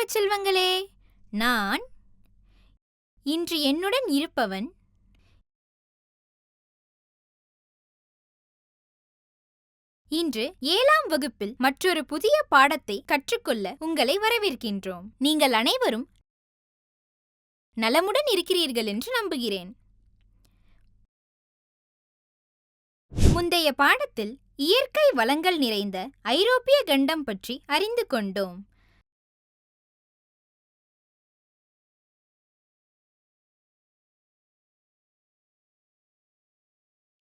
மாணவ செல்வங்களே, நான் இன்று என்னுடன் இருப்பவன் இன்று 7ஆம் வகுப்பில் மற்றொரு புதிய பாடத்தை கற்றுக்கொள்ள உங்களை வரவேற்கின்றோம். நீங்கள் அனைவரும் நலமுடன் இருக்கிறீர்கள் என்று நம்புகிறேன். முந்தைய பாடத்தில் இயற்கை வளங்கள் நிறைந்த ஐரோப்பிய கண்டம் பற்றி அறிந்து கொண்டோம்.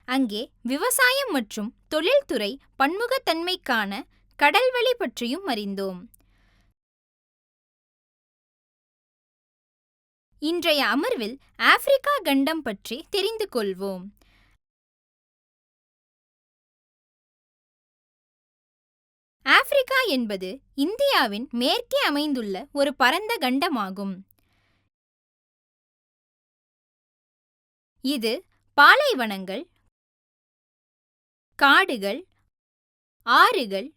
அங்கே விவசாயம் மற்றும் தொழில்துறை பன்முகத்தன்மைக்கான கடல்வழி பற்றியும் அறிந்தோம். இன்றைய அமர்வில் ஆப்பிரிக்கா கண்டம் பற்றி தெரிந்து கொள்வோம். ஆப்பிரிக்கா என்பது இந்தியாவின் மேற்கே அமைந்துள்ள ஒரு பரந்த கண்டமாகும். இது பாலைவனங்கள், காடுகள், ஆறுகள்,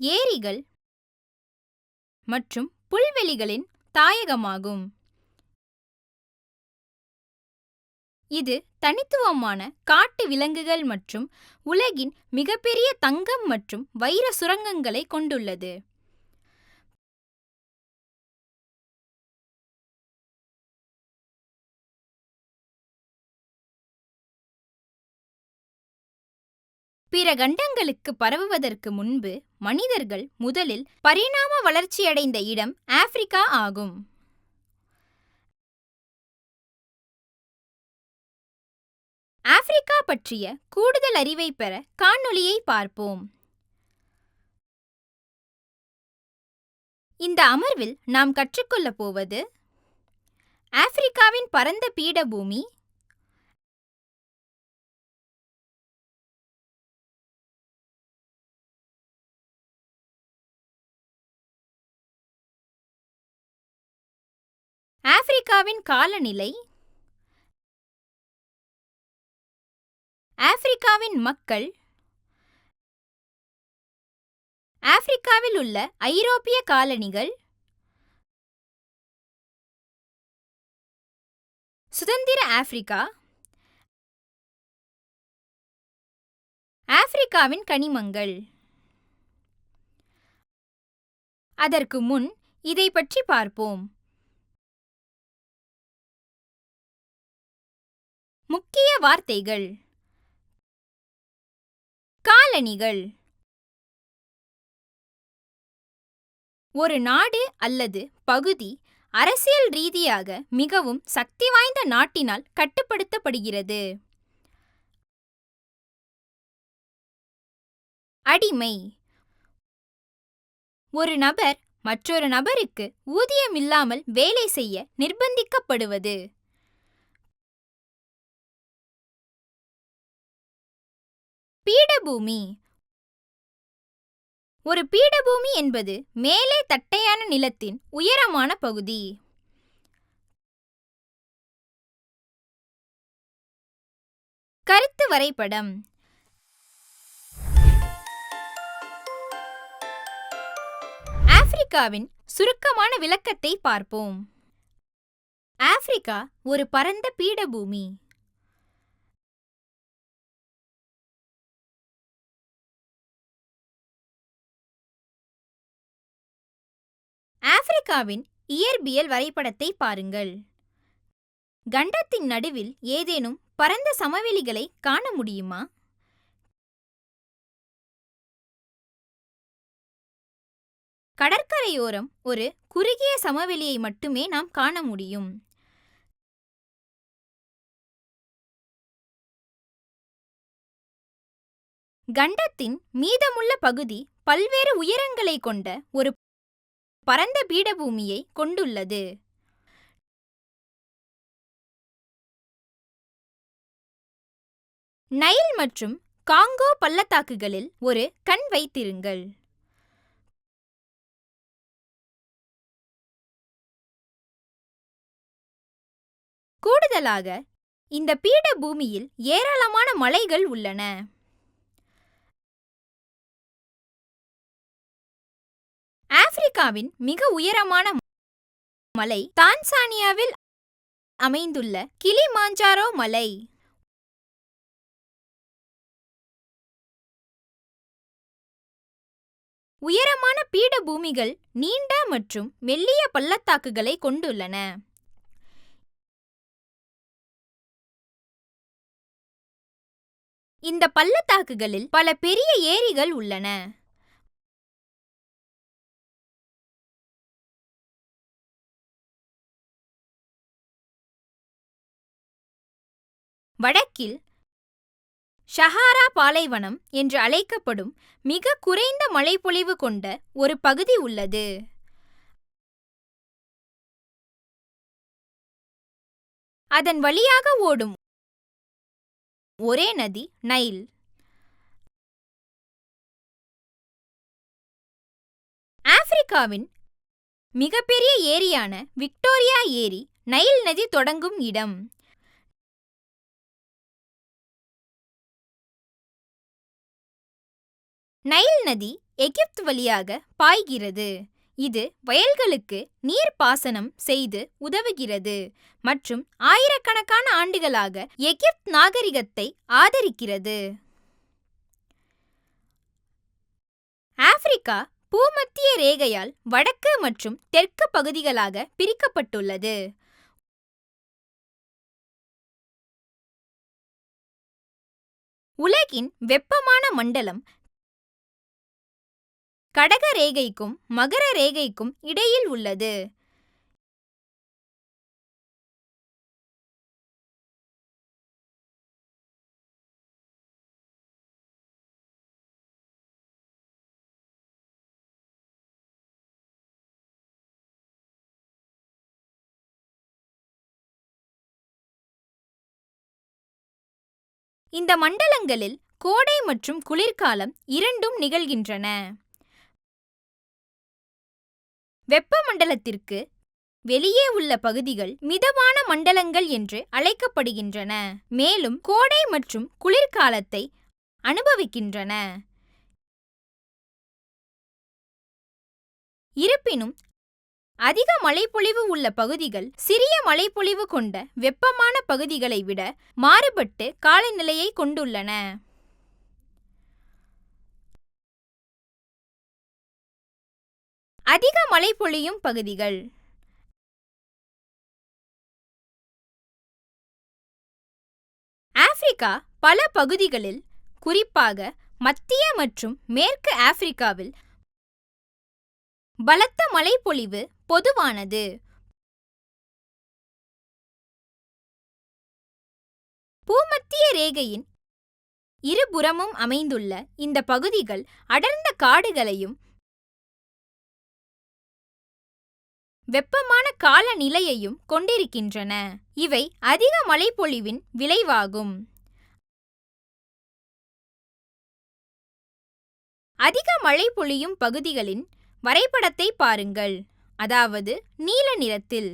ஏரிகள் மற்றும் புல்வெளிகளின் தாயகமாகும். இது தனித்துவமான காட்டு விலங்குகள் மற்றும் உலகின் மிகப்பெரிய தங்கம் மற்றும் வைர சுரங்கங்களை கொண்டுள்ளது. பிற கண்டங்களுக்கு பரவுவதற்கு முன்பு மனிதர்கள் முதலில் பரிணாம வளர்ச்சியடைந்த இடம் ஆப்பிரிக்கா ஆகும். ஆப்பிரிக்கா பற்றிய கூடுதல் அறிவை பெற காணொளியை பார்ப்போம். இந்த அமர்வில் நாம் கற்றுக்கொள்ளப் போவது ஆப்பிரிக்காவின் பரந்த பீடபூமி, ஆப்பிரிக்காவின் காலநிலை, ஆப்பிரிக்காவின் மக்கள், ஆப்பிரிக்காவில் உள்ள ஐரோப்பிய காலனிகள், சுதந்திர ஆப்பிரிக்கா, ஆப்பிரிக்காவின் கனிமங்கள். அதற்கு முன் இதை பற்றி பார்ப்போம். முக்கிய வார்த்தைகள்: காலனிகள். ஒரு நாடு அல்லது பகுதி அரசியல் ரீதியாக மிகவும் சக்தி வாய்ந்த நாட்டினால் கட்டுப்படுத்தப்படுகிறது. அடிமை: ஒரு நபர் மற்றொரு நபருக்கு ஊதியமில்லாமல் வேலை செய்ய நிர்பந்திக்கப்படுவது. பீடபூமி: ஒரு பீடபூமி என்பது மேலே தட்டையான நிலத்தின் உயரமான பகுதி. கருத்து வரைபடம்: ஆப்பிரிக்காவின் சுருக்கமான விளக்கத்தை பார்ப்போம். ஆப்பிரிக்கா ஒரு பரந்த பீடபூமி. ஆப்பிரிக்காவின் இயற்பியல் வரைபடத்தை பாருங்கள். கண்டத்தின் நடுவில் ஏதேனும் பரந்த சமவெளிகளை காண முடியுமா? கடற்கரையோரம் ஒரு குறுகிய சமவெளியை மட்டுமே நாம் காண முடியும். கண்டத்தின் மீதமுள்ள பகுதி பல்வேறு உயரங்களை கொண்ட ஒரு பரந்த பீடபூமியை கொண்டுள்ளது. நைல் மற்றும் காங்கோ பள்ளத்தாக்குகளில் ஒரு கண் வைத்திருங்கள். கூடுதலாக இந்த பீடபூமியில் ஏராளமான மலைகள் உள்ளன. . ஆப்பிரிக்காவின் மிக உயரமான மலை தான்சானியாவில் அமைந்துள்ள கிளிமாஞ்சாரோ மலை. உயரமான பீடபூமிகள் நீண்ட மற்றும் மெல்லிய பள்ளத்தாக்குகளை கொண்டுள்ளன. இந்த பள்ளத்தாக்குகளில் பல பெரிய ஏரிகள் உள்ளன. வடக்கில் ஷஹாரா பாலைவனம் என்று அழைக்கப்படும் மிக குறைந்த மழைப்பொழிவு கொண்ட ஒரு பகுதி உள்ளது. அதன் வழியாக ஓடும் ஒரே நதி நைல். ஆப்பிரிக்காவின் மிகப்பெரிய ஏரியான விக்டோரியா ஏரி நைல் நதி தொடங்கும் இடம். நைல் நதி எகிப்து வழியாக பாய்கிறது. இது வயல்களுக்கு நீர்ப்பாசனம் செய்து உதவுகிறது மற்றும் ஆயிரக்கணக்கான ஆண்டுகளாக எகிப்து நாகரிகத்தை ஆதரிக்கிறது. ஆப்பிரிக்கா பூமத்திய ரேகையால் வடக்கு மற்றும் தெற்கு பகுதிகளாக பிரிக்கப்பட்டுள்ளது. உலகின் வெப்பமான மண்டலம் கடக ரேகைக்கும் மகர ரேகைக்கும் இடையில் உள்ளது. இந்த மண்டலங்களில் கோடை மற்றும் குளிர்காலம் இரண்டும் நிகழ்கின்றன. வெப்பமண்டலத்திற்கு வெளியே உள்ள பகுதிகள் மிதமான மண்டலங்கள் என்று அழைக்கப்படுகின்றன, மேலும் கோடை மற்றும் குளிர்காலத்தை அனுபவிக்கின்றன. இருப்பினும் அதிக மழைப்பொழிவு உள்ள பகுதிகள் சிறிய மழைப்பொழிவு கொண்ட வெப்பமான பகுதிகளை விட மாறுபட்டு காலநிலையை கொண்டுள்ளன. அதிக மழை பொழியும் பகுதிகள். ஆப்பிரிக்கா பல பகுதிகளில், குறிப்பாக மத்திய மற்றும் மேற்கு ஆப்பிரிக்காவில் பலத்த மழைப்பொழிவு பொதுவானது. பூமத்திய ரேகையின் இருபுறமும் அமைந்துள்ள இந்த பகுதிகள் அடர்ந்த காடுகளையும் வெப்பமான காலநிலையையும் கொண்டிருக்கின்றன. இவை அதிக மழைப்பொழிவின் விளைவாகும். அதிக மழை பொழியும் பகுதிகளின் வரைபடத்தை பாருங்கள், அதாவது நீல நிறத்தில்.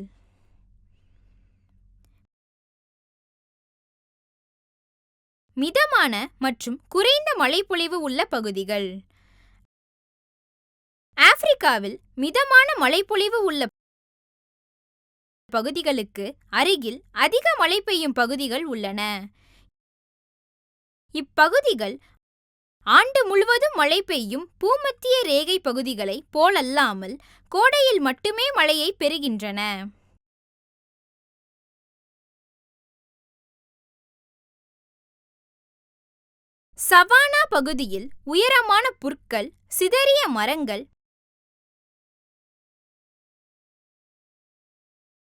மிதமான மற்றும் குறைந்த மழைப்பொழிவு உள்ள பகுதிகள். ஆப்பிரிக்காவில் மிதமான மழைப்பொழிவு உள்ள பகுதிகளுக்கு அருகில் அதிக மழை பெய்யும் பகுதிகள் உள்ளன. இப்பகுதிகள் ஆண்டு முழுவதும் மழை பெய்யும் பூமத்திய ரேகை பகுதிகளை போலல்லாமல் கோடையில் மட்டுமே மழையை பெறுகின்றன. சவானா பகுதியில் உயரமான புற்கள், சிதறிய மரங்கள்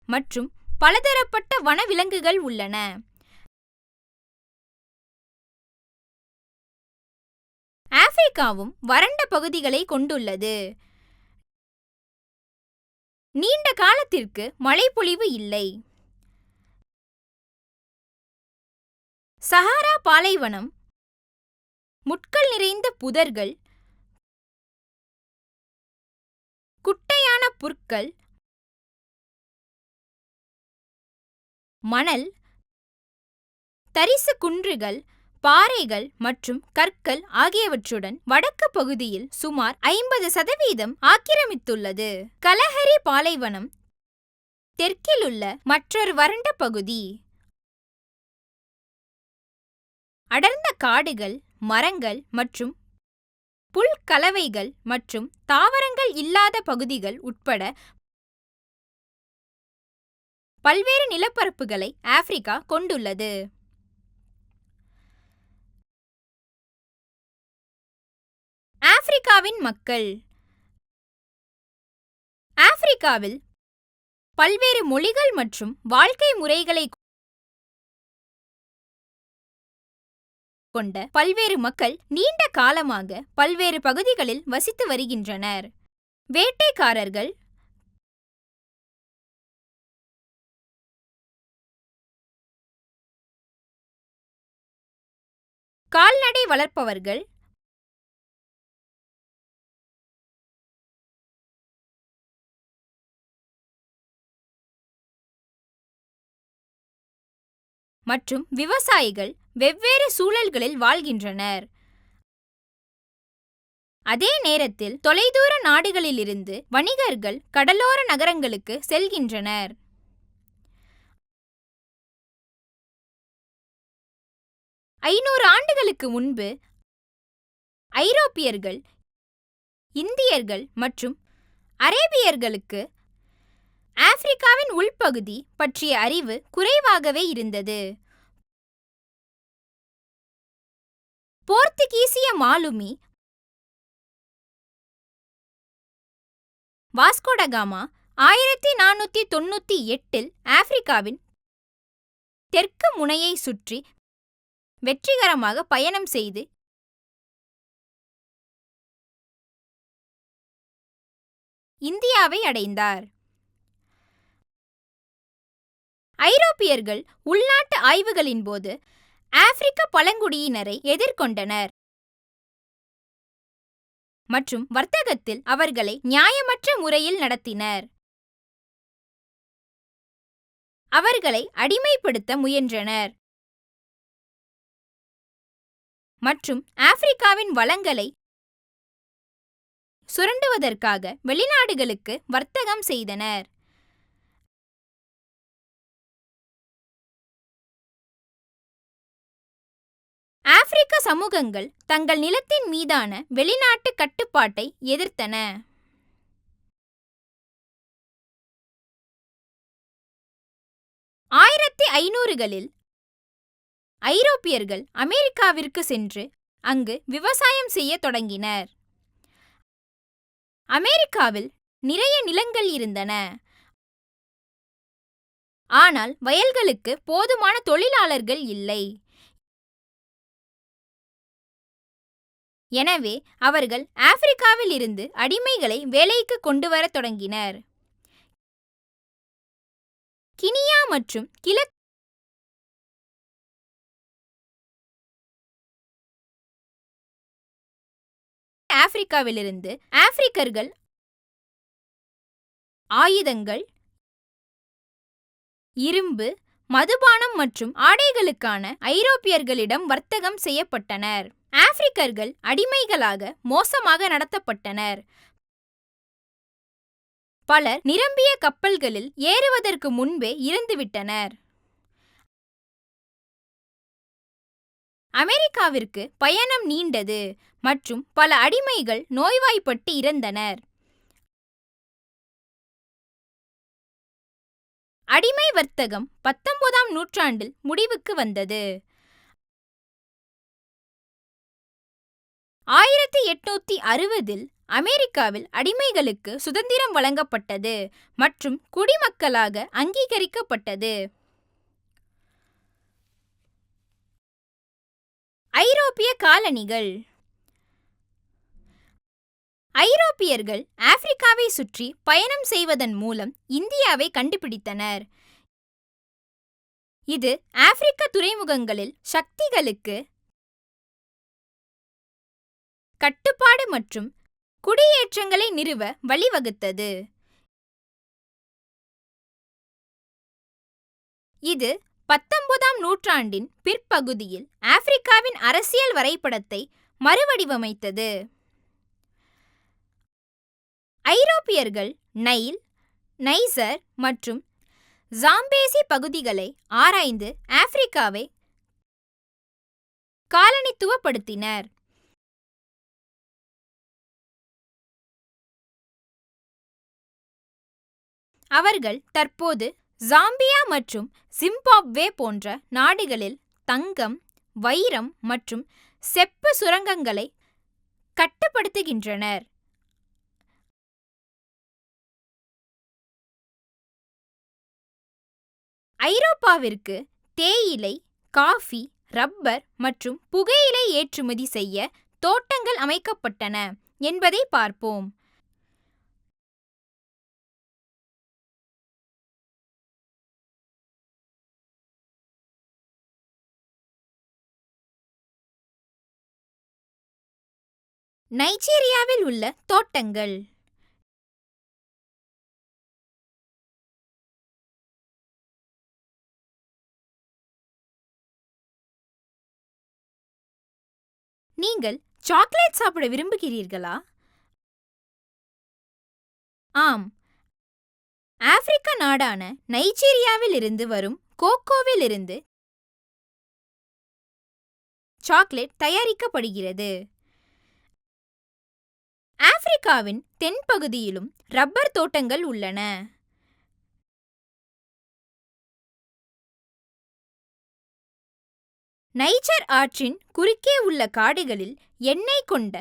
மற்றும் பலதரப்பட்ட வனவிலங்குகள் உள்ளன. ஆப்பிரிக்காவும் வறண்ட பகுதிகளை கொண்டுள்ளது. நீண்ட காலத்திற்கு மழைப்பொழிவு இல்லை. சஹாரா பாலைவனம் முட்கள் நிறைந்த புதர்கள், குட்டையான புற்கள், மணல், தரிசு குன்றுகள், பாறைகள் மற்றும் கற்கள் ஆகியவற்றுடன் வடக்கு பகுதியில் சுமார் 50% ஆக்கிரமித்துள்ளது. கலஹரி பாலைவனம் தெற்கிலுள்ள மற்றொரு வறண்ட பகுதி. அடர்ந்த காடுகள், மரங்கள் மற்றும் புல் கலவைகள் மற்றும் தாவரங்கள் இல்லாத பகுதிகள் உட்பட பல்வேறு நிலப்பரப்புகளை ஆப்பிரிக்கா கொண்டுள்ளது. ஆப்பிரிக்காவின் மக்கள். ஆப்பிரிக்காவில் பல்வேறு மொழிகள் மற்றும் வாழ்க்கை முறைகளை கொண்ட பல்வேறு மக்கள் நீண்ட காலமாக பல்வேறு பகுதிகளில் வசித்து வருகின்றனர். வேட்டைக்காரர்கள், கால்நடை வளர்ப்பவர்கள், மற்றும் விவசாயிகள் வெவ்வேறு சூழல்களில் வாழ்கின்றனர். அதே நேரத்தில் தொலைதூர நாடுகளிலிருந்து வணிகர்கள் கடலோர நகரங்களுக்கு செல்கின்றனர். ஐநூறு ஆண்டுகளுக்கு முன்பு ஐரோப்பியர்கள், இந்தியர்கள் மற்றும் அரேபியர்களுக்கு ஆப்பிரிக்காவின் உள்பகுதி பற்றிய அறிவு குறைவாகவே இருந்தது. போர்த்துகீசிய மாலுமி வாஸ்கோ ட காமா 1498 ஆப்பிரிக்காவின் தெற்கு முனையை சுற்றி வெற்றிகரமாக பயணம் செய்து இந்தியாவை அடைந்தார். ஐரோப்பியர்கள் உள்நாட்டு ஆய்வுகளின் போது ஆப்பிரிக்க பழங்குடியினரை எதிர்கொண்டனர் மற்றும் வர்த்தகத்தில் அவர்களை நியாயமற்ற முறையில் நடத்தினர். அவர்களை அடிமைப்படுத்த முயன்றனர் மற்றும் ஆப்பிரிக்காவின் வளங்களை சுரண்டுவதற்காக வெளிநாடுகளுக்கு வர்த்தகம் செய்தனர். ஆப்பிரிக்க சமூகங்கள் தங்கள் நிலத்தின் மீதான வெளிநாட்டு கட்டுப்பாட்டை எதிர்த்தன. 1500களில் ஐரோப்பியர்கள் அமெரிக்காவிற்கு சென்று அங்கு விவசாயம் செய்ய தொடங்கினர். அமெரிக்காவில் நிறைய நிலங்கள் இருந்தன, ஆனால் வயல்களுக்கு போதுமான தொழிலாளர்கள் இல்லை. எனவே அவர்கள் ஆப்பிரிக்காவில் இருந்து அடிமைகளை வேலைக்கு கொண்டு வரத் தொடங்கினர். கினியா மற்றும் கிழக்கு ஆப்பிரிக்காவிலிருந்து ஆப்பிரிக்கர்கள் ஆயுதங்கள், இரும்பு, மதுபானம் மற்றும் ஆடைகளுக்கான ஐரோப்பியர்களிடம் வர்த்தகம் செய்யப்பட்டனர். ஆப்பிரிக்கர்கள் அடிமைகளாக மோசமாக நடத்தப்பட்டனர். பலர் நிரம்பிய கப்பல்களில் ஏறுவதற்கு முன்பே இறந்துவிட்டனர். அமெரிக்காவிற்கு பயணம் நீண்டது மற்றும் பல அடிமைகள் நோய்வாய்ப்பட்டு இறந்தனர். அடிமை வர்த்தகம் 19ஆம் நூற்றாண்டில் முடிவுக்கு வந்தது. 1860இல் அமெரிக்காவில் அடிமைகளுக்கு சுதந்திரம் வழங்கப்பட்டது மற்றும் குடிமக்களாக அங்கீகரிக்கப்பட்டது. ஐரோப்பிய காலனிகள். ஐரோப்பியர்கள் ஆப்பிரிக்காவை சுற்றி பயணம் செய்வதன் மூலம் இந்தியாவை கண்டுபிடித்தனர். இது ஆப்பிரிக்க துறைமுகங்களில் சக்திகளுக்கு கட்டுப்பாடு மற்றும் குடியேற்றங்களை நிறுவ வழிவகுத்தது. இது 19ஆம் நூற்றாண்டின் பிற்பகுதியில் ஆப்பிரிக்காவின் அரசியல் வரைபடத்தை மறுவடிவமைத்தது. ஐரோப்பியர்கள் நைல், நைசர் மற்றும் ஜாம்பேசி பகுதிகளை ஆராய்ந்து ஆப்பிரிக்காவை காலனித்துவப்படுத்தினர். அவர்கள் தற்போது ஜாம்பியா மற்றும் ஜிம்பாப்வே போன்ற நாடுகளில் தங்கம், வைரம் மற்றும் செப்பு சுரங்கங்களை கட்டுப்படுத்துகின்றனர். ஐரோப்பாவிற்கு தேயிலை, காஃபி, ரப்பர் மற்றும் புகையிலை ஏற்றுமதி செய்ய தோட்டங்கள் அமைக்கப்பட்டன என்பதை பார்ப்போம். நைஜீரியாவில் உள்ள தோட்டங்கள். நீங்கள் சாக்லேட் சாப்பிட விரும்புகிறீர்களா? ஆம், ஆப்பிரிக்க நாடான நைஜீரியாவில் இருந்து வரும் கோகோவில் இருந்து சாக்லேட் தயாரிக்கப்படுகிறது. ஆப்பிரிக்காவின் தென்பகுதியிலும் ரப்பர் தோட்டங்கள் உள்ளன. நைஜர் ஆற்றின் குறுக்கே உள்ள காடுகளில் எண்ணெய் கொண்ட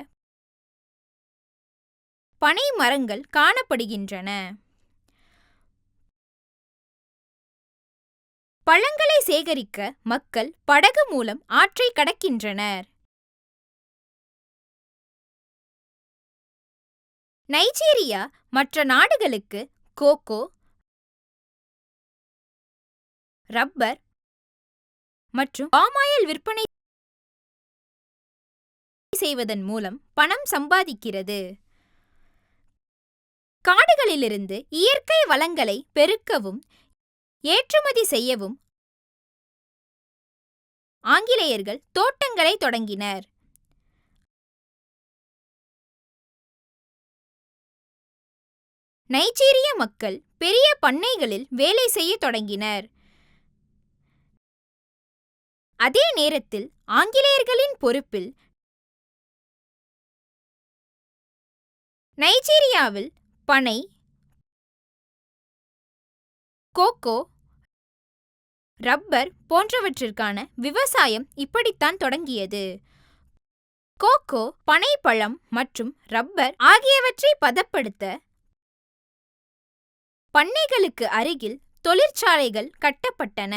பனை மரங்கள் காணப்படுகின்றன. பழங்களை சேகரிக்க மக்கள் படகு மூலம் ஆற்றை கடக்கின்றனர். நைஜீரியா மற்ற நாடுகளுக்கு கோகோ, ரப்பர் மற்றும் பாம் ஆயில் விற்பனை செய்வதன் மூலம் பணம் சம்பாதிக்கிறது. காடுகளிலிருந்து இயற்கை வளங்களை பெருக்கவும் ஏற்றுமதி செய்யவும் ஆங்கிலேயர்கள் தோட்டங்களை தொடங்கினர். நைஜீரிய மக்கள் பெரிய பண்ணைகளில் வேலை செய்ய தொடங்கினர். அதே நேரத்தில் ஆங்கிலேயர்களின் பொறுப்பில் நைஜீரியாவில் பனை, கோகோ, ரப்பர் போன்றவற்றிற்கான விவசாயம் இப்படித்தான் தொடங்கியது. கோகோ, பனைப்பழம் மற்றும் ரப்பர் ஆகியவற்றை பதப்படுத்த பண்ணைகளுக்கு அருகில் தொழிற்சாலைகள் கட்டப்பட்டன.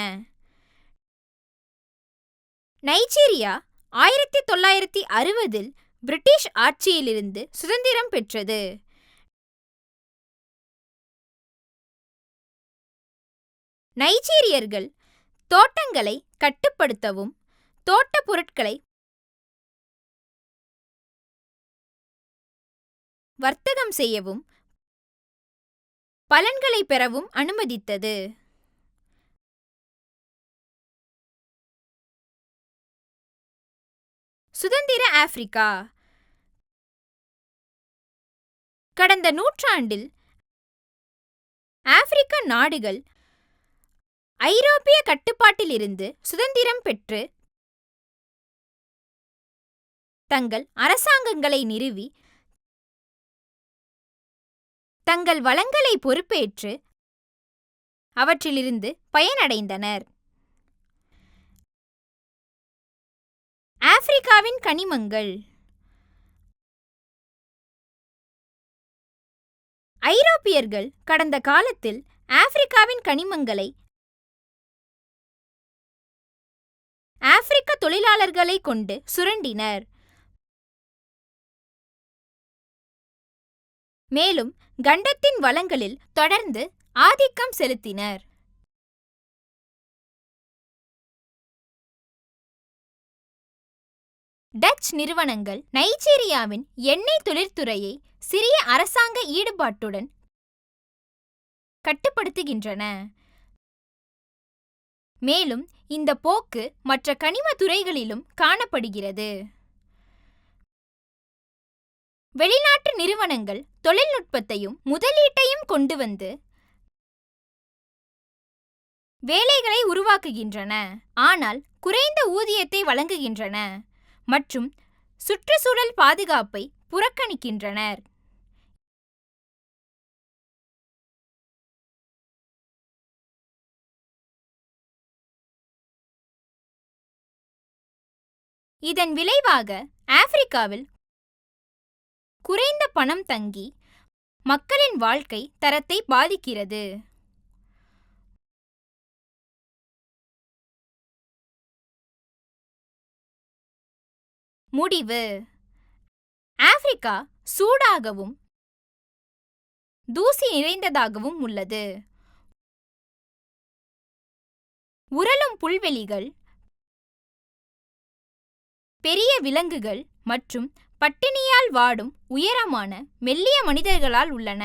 நைஜீரியா 1960இல் பிரிட்டிஷ் ஆட்சியிலிருந்து சுதந்திரம் பெற்றது. நைஜீரியர்கள் தோட்டங்களை கட்டுப்படுத்தவும் தோட்டப் பொருட்களை வர்த்தகம் செய்யவும் பலன்களை பெறவும் அனுமதித்தது. சுதந்திர ஆப்பிரிக்கா. கடந்த நூற்றாண்டில் ஆப்பிரிக்க நாடுகள் ஐரோப்பிய கட்டுப்பாட்டிலிருந்து சுதந்திரம் பெற்று தங்கள் அரசாங்கங்களை நிறுவி தங்கள் வளங்களை பொறுப்பேற்று அவற்றிலிருந்து பயனடைந்தனர். ஆப்பிரிக்காவின் கனிமங்கள். ஐரோப்பியர்கள் கடந்த காலத்தில் ஆப்பிரிக்காவின் கனிமங்களை ஆப்பிரிக்க தொழிலாளர்களை கொண்டு சுரண்டினர். மேலும் கண்டத்தின் வளங்களில் தொடர்ந்து ஆதிக்கம் செலுத்தினர். டச் நிறுவனங்கள் நைஜீரியாவின் எண்ணெய் தொழிற்துறையை சிறிய அரசாங்க ஈடுபாட்டுடன் கட்டுப்படுத்துகின்றன. மேலும் இந்த போக்கு மற்ற கனிம துறைகளிலும் காணப்படுகிறது. வெளிநாட்டு நிறுவனங்கள் தொழில்நுட்பத்தையும் முதலீட்டையும் கொண்டு வந்து வேலைகளை உருவாக்குகின்றன, ஆனால் குறைந்த ஊதியத்தை வழங்குகின்றன மற்றும் சுற்றுச்சூழல் பாதுகாப்பை புறக்கணிக்கின்றனர். இதன் விளைவாக ஆப்பிரிக்காவில் குறைந்த பணம் தங்கி மக்களின் வாழ்க்கை தரத்தை பாதிக்கிறது. முடிவு: ஆப்பிரிக்கா சூடாகவும் தூசி நிறைந்ததாகவும் உள்ளது. உரளும் புல்வெளிகள், பெரிய விலங்குகள் மற்றும் பட்டினியால் வாடும் உயரமான மெல்லிய மனிதர்களால் உள்ளன.